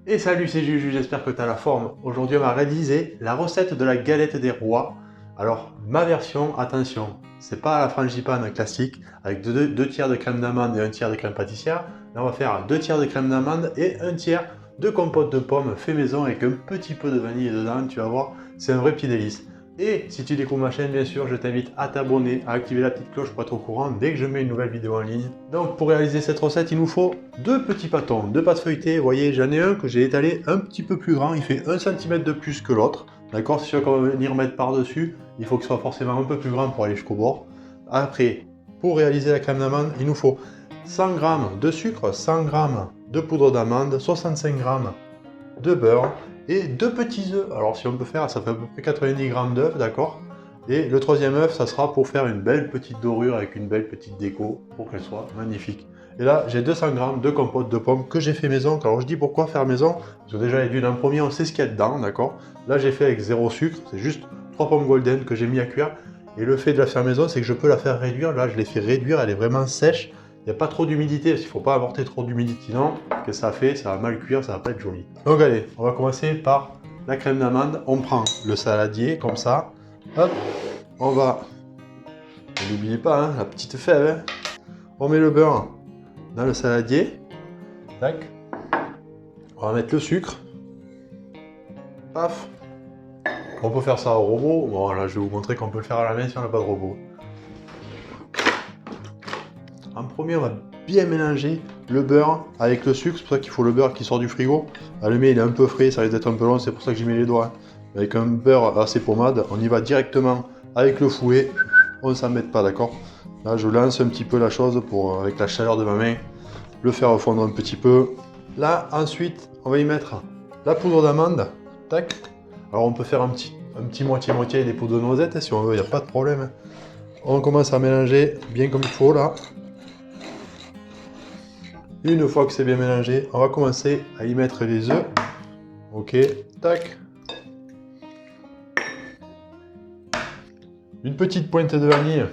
Et salut, c'est Juju, j'espère que tu as la forme. Aujourd'hui, on va réaliser la recette de la galette des rois. Alors, ma version, attention, c'est pas la frangipane classique avec deux tiers de crème d'amande et un tiers de crème pâtissière. Là, on va faire 2 tiers de crème d'amande et un tiers de compote de pommes fait maison avec un petit peu de vanille dedans. Tu vas voir, c'est un vrai petit délice. Et si tu découvres ma chaîne, bien sûr, je t'invite à t'abonner, à activer la petite cloche pour être au courant dès que je mets une nouvelle vidéo en ligne. Donc pour réaliser cette recette, il nous faut 2 petits pâtons, 2 pâtes feuilletées. Vous voyez, j'en ai un que j'ai étalé un petit peu plus grand, il fait 1 cm de plus que l'autre. D'accord, c'est sûr qu'on va venir mettre par-dessus, il faut que ce soit forcément un peu plus grand pour aller jusqu'au bord. Après, pour réaliser la crème d'amande, il nous faut 100 g de sucre, 100 g de poudre d'amande, 65 g de beurre et 2 petits œufs. Alors si on peut faire, ça fait à peu près 90 g d'œufs, d'accord. Et le troisième œuf, ça sera pour faire une belle petite dorure avec une belle petite déco pour qu'elle soit magnifique. Et là, j'ai 200 g de compote de pommes que j'ai fait maison. Alors je dis pourquoi faire maison, parce que déjà les d'huile en premier, on sait ce qu'il y a dedans, d'accord. Là j'ai fait avec 0 sucre, c'est juste 3 pommes golden que j'ai mis à cuire. Et le fait de la faire maison, c'est que je peux la faire réduire. Là, je l'ai fait réduire, elle est vraiment sèche. Il n'y a pas trop d'humidité, parce qu'il ne faut pas apporter trop d'humidité, sinon, ce que ça fait, ça va mal cuire, ça va pas être joli. Donc allez, on va commencer par la crème d'amande. On prend le saladier, comme ça. Hop, on va, n'oubliez pas, hein, la petite fève. Hein. On met le beurre dans le saladier. Tac. On va mettre le sucre. Paf. On peut faire ça au robot. Bon, là, je vais vous montrer qu'on peut le faire à la main si on n'a pas de robot. En premier, on va bien mélanger le beurre avec le sucre. C'est pour ça qu'il faut le beurre qui sort du frigo. Allumé, il est un peu frais, ça risque d'être un peu long, c'est pour ça que j'y mets les doigts. Avec un beurre assez pommade, on y va directement avec le fouet. On ne s'embête pas, d'accord. Là, je lance un petit peu la chose pour, avec la chaleur de ma main, le faire fondre un petit peu. Là, ensuite, on va y mettre la poudre d'amande. Tac. Alors, on peut faire un petit moitié-moitié des poudres de noisettes, si on veut, il n'y a pas de problème. On commence à mélanger bien comme il faut, là. Une fois que c'est bien mélangé, on va commencer à y mettre les œufs. Ok, tac. Une petite pointe de vanille.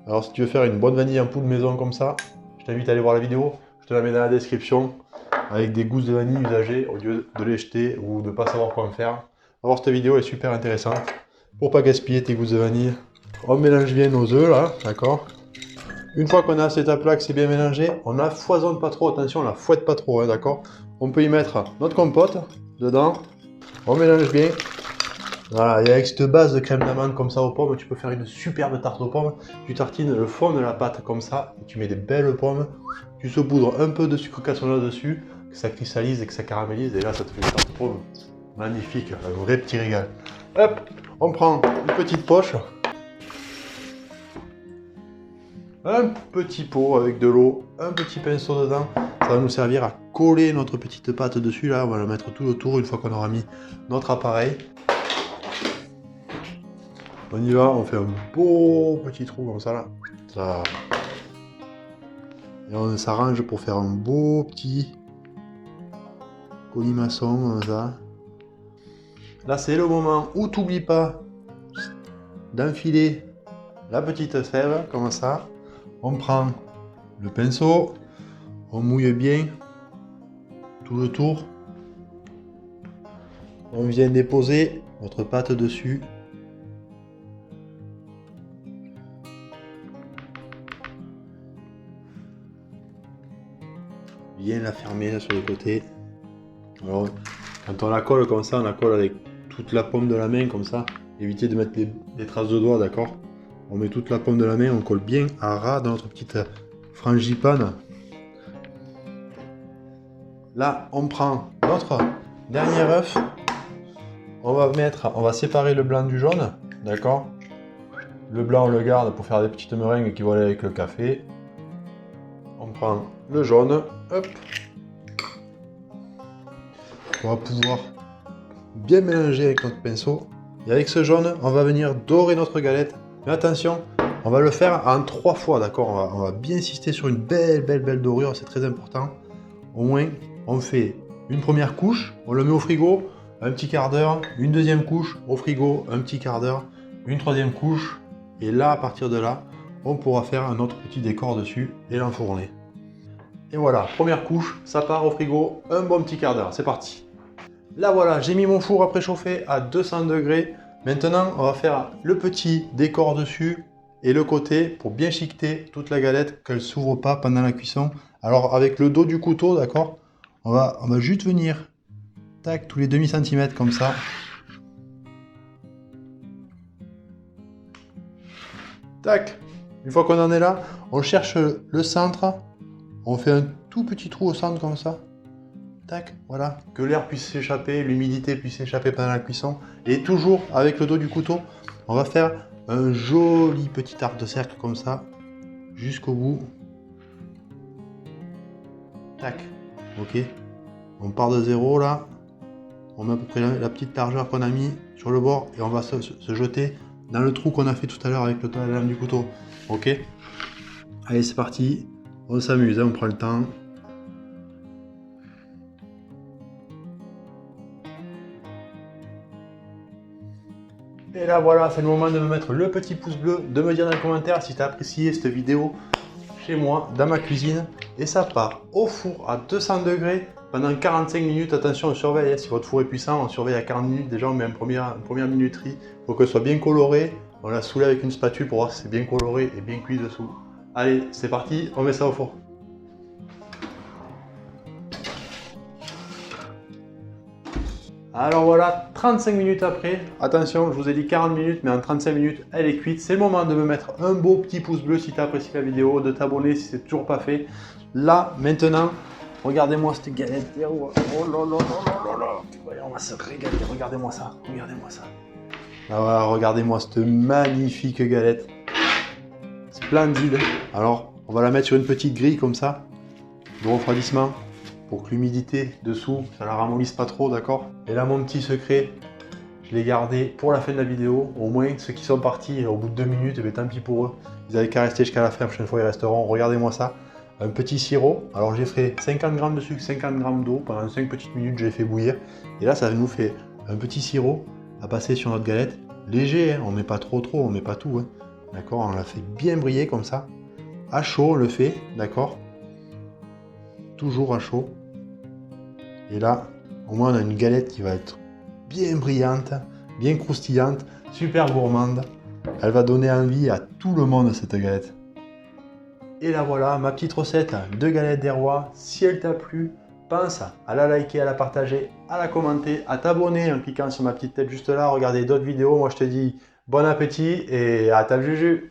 Alors si tu veux faire une bonne vanille en poudre maison comme ça, je t'invite à aller voir la vidéo. Je te la mets dans la description avec des gousses de vanille usagées au lieu de les jeter ou de ne pas savoir quoi en faire. Alors cette vidéo est super intéressante pour pas gaspiller tes gousses de vanille. On mélange bien nos œufs là, d'accord. Une fois qu'on a cette étape-là, que c'est bien mélangé, on ne la foisonne pas trop, attention, on la fouette pas trop, hein, d'accord. On peut y mettre notre compote dedans, on mélange bien. Voilà, et avec cette base de crème d'amande comme ça aux pommes, tu peux faire une superbe tarte aux pommes. Tu tartines le fond de la pâte comme ça, et tu mets des belles pommes, tu saupoudres un peu de sucre cassonade dessus, que ça cristallise et que ça caramélise, et là ça te fait une tarte aux pommes magnifique, un vrai petit régal. Hop, on prend une petite poche. Un petit pot avec de l'eau, un petit pinceau dedans, ça va nous servir à coller notre petite pâte dessus, là on va la mettre tout autour une fois qu'on aura mis notre appareil. On y va, on fait un beau petit trou comme ça là, ça... et on s'arrange pour faire un beau petit colimaçon comme ça. Là c'est le moment où tu n'oublies pas d'enfiler la petite fève comme ça. On prend le pinceau, on mouille bien tout le tour. On vient déposer notre pâte dessus. Bien la fermer sur le côté. Alors, quand on la colle comme ça, on la colle avec toute la paume de la main comme ça. Évitez de mettre des traces de doigts, d'accord? On met toute la paume de la main, on colle bien à ras dans notre petite frangipane. Là, on prend notre dernier œuf. On va séparer le blanc du jaune, d'accord? Le blanc, on le garde pour faire des petites meringues qui vont aller avec le café. On prend le jaune, hop. On va pouvoir bien mélanger avec notre pinceau. Et avec ce jaune, on va venir dorer notre galette. Mais attention, on va le faire en 3 fois, d'accord? On va bien insister sur une belle dorure, c'est très important. Au moins, on fait une première couche, on le met au frigo, un petit quart d'heure, une deuxième couche au frigo, un petit quart d'heure, une troisième couche, et là, à partir de là, on pourra faire un autre petit décor dessus et l'enfourner. Et voilà, première couche, ça part au frigo un bon petit quart d'heure. C'est parti. Là voilà, j'ai mis mon four à préchauffer à 200 degrés. Maintenant, on va faire le petit décor dessus et le côté pour bien chiqueter toute la galette, qu'elle ne s'ouvre pas pendant la cuisson. Alors avec le dos du couteau, d'accord, on va juste venir, tac, tous les demi-centimètres comme ça. Tac, une fois qu'on en est là, on cherche le centre, on fait un tout petit trou au centre comme ça. Tac, voilà, que l'air puisse s'échapper, l'humidité puisse s'échapper pendant la cuisson. Et toujours avec le dos du couteau, on va faire un joli petit arc de cercle comme ça, jusqu'au bout. Tac, ok. On part de zéro là. On met à peu près la petite largeur qu'on a mis sur le bord et on va se jeter dans le trou qu'on a fait tout à l'heure avec la lame du couteau. Ok. Allez, c'est parti. On s'amuse, hein, on prend le temps. Et là voilà, c'est le moment de me mettre le petit pouce bleu, de me dire dans les commentaires si tu as apprécié cette vidéo chez moi, dans ma cuisine. Et ça part au four à 200 degrés pendant 45 minutes. Attention, on surveille, hein, si votre four est puissant, on surveille à 40 minutes. Déjà, on met une première minuterie pour que ce soit bien coloré. On la soulève avec une spatule pour voir si c'est bien coloré et bien cuit dessous. Allez, c'est parti, on met ça au four. Alors voilà, 35 minutes après, attention, je vous ai dit 40 minutes, mais en 35 minutes, elle est cuite. C'est le moment de me mettre un beau petit pouce bleu si tu as apprécié la vidéo, de t'abonner si c'est toujours pas fait. Là, maintenant, regardez-moi cette galette. Oh là là là là là. On va se régaler, regardez-moi ça, regardez-moi ça. Ah voilà, regardez-moi cette magnifique galette. Splendide. Alors, on va la mettre sur une petite grille comme ça, de refroidissement, pour que l'humidité dessous, ça la ramollisse pas trop, d'accord? Et là, mon petit secret, je l'ai gardé pour la fin de la vidéo. Au moins, ceux qui sont partis au bout de 2 minutes, eh bien, tant pis pour eux. Ils n'avaient qu'à rester jusqu'à la fin, la prochaine fois ils resteront. Regardez-moi ça, un petit sirop. Alors j'ai fait 50 g de sucre, 50 g d'eau. Pendant 5 petites minutes, j'ai fait bouillir. Et là, ça nous fait un petit sirop à passer sur notre galette. Léger, hein, on ne met pas trop, on ne met pas tout. Hein. D'accord, on la fait bien briller comme ça. À chaud, on le fait, d'accord? Toujours à chaud. Et là, au moins, on a une galette qui va être bien brillante, bien croustillante, super gourmande. Elle va donner envie à tout le monde, cette galette. Et là voilà, ma petite recette de galette des rois. Si elle t'a plu, pense à la liker, à la partager, à la commenter, à t'abonner en cliquant sur ma petite tête juste là. Regarder d'autres vidéos. Moi, je te dis bon appétit et à ta juju.